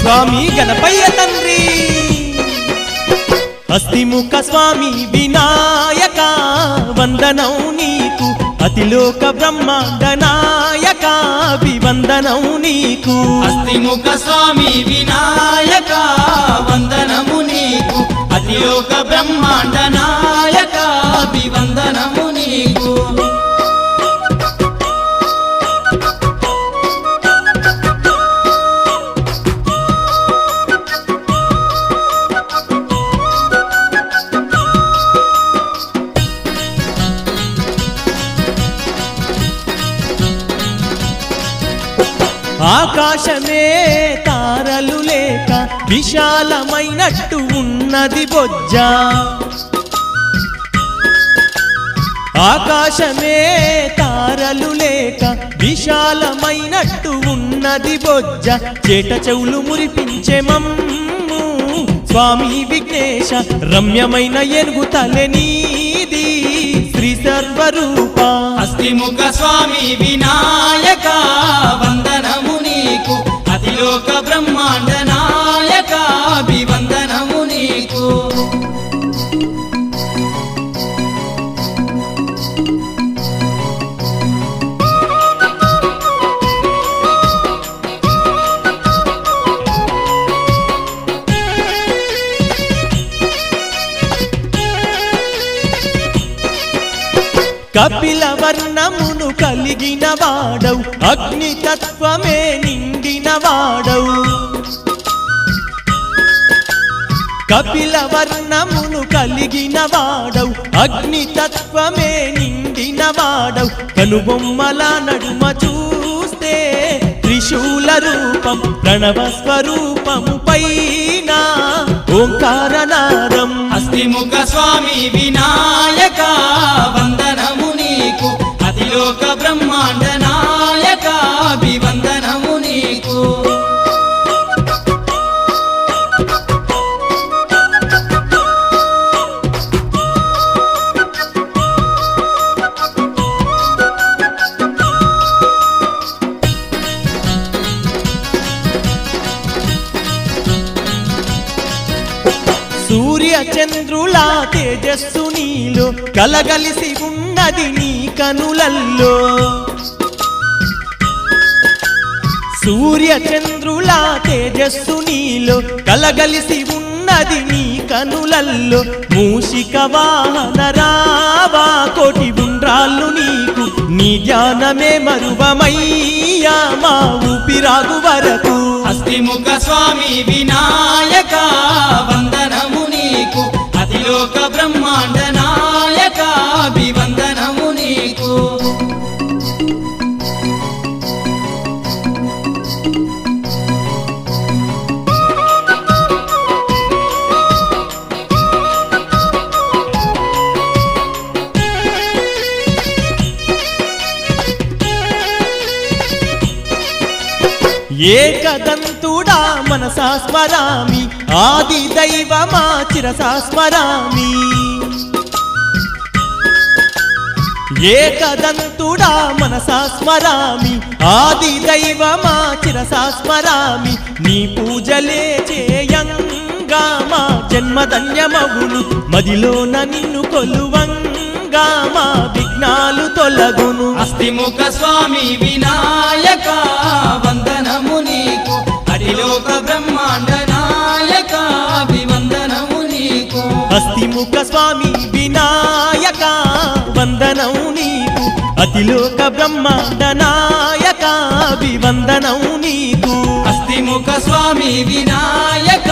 స్వామి గణపయ్య తండ్రి హస్తిముఖ స్వామి వినాయక వందనం నీకు అతిలోక బ్రహ్మాండ నాయక అభివందనం నీకు హస్తిముఖ స్వామి వినాయక వందనము నీకు అతిలోక బ్రహ్మాండ నాయక అభివందనము నీకు ఆకాశమే తారలు లేక విశాలమైనట్టు ఉన్నది బొజ్జ ఆకాశమే తారలు లేక విశాలమైనట్టు ఉన్నది బొజ్జ చేట చెవులు మురిపించే మమ్ము స్వామి విఘ్నేశ రమ్యమైన ఏనుగు తలె నీది శ్రీ సర్వరూప హస్తిముఖ స్వామి వినాయక వందనము నీకు అతిలోక బ్రహ్మాండ నాయక అభివందనము నీకు కపిల వర్ణమును కలిగిన వాడవు అగ్నితత్వమే నిండిన వాడవు కపిల వర్ణమును కలిగిన వాడవు అగ్నితత్వమే నిండిన వాడవు కనుబొమ్మల నడుమ చూస్తే త్రిశూల రూపం ప్రణవ స్వరూపము పైన ఓంకారనాదం హస్తిముఖ స్వామి వినాయక వందనము నీకు అతిలోక బ్రహ్మాండ నాయక అభివందనము నీకు సూర్య చంద్రుల తేజస్సు నీలో కలగలిసి ఉన్నది నీ కనులల్లో సూర్య చంద్రుల తేజస్సు నీలో కలగలిసి ఉన్నది నీ కనులల్లో మూషిక వాహన రావా కోటి ఉండ్రాళ్ళు నీకు నీ ధ్యానమే మరువమయ్యా మా ఊపిరాగు వరకు హస్తిముఖ స్వామి వినాయక వందనము నీకు అతిలోక బ్రహ్మాండ నాయక అభివందనము నీకు ఏకదంతుడా మనసా స్మరామి ఆది దైవమా శిరసా స్మరామి ఏకదంతుడా మనసా స్మరామి ఆది దైవమా శిరసా స్మరామి నీ పూజలే చేయంగా మా జన్మధన్యమగును మదిలోన నిన్ను కొలువంగా మా విఘ్నాలు తొలగును హస్తిముఖ స్వామి వినాయక వందనము నీకు అతిలోక బ్రహ్మాండ నాయక అభివందనము నీకు హస్తిముఖ స్వామి వినాయక వందనం నీకు అతిలోక బ్రహ్మాండ నాయక అభివందనం నీకు హస్తిముఖ స్వామి వినాయక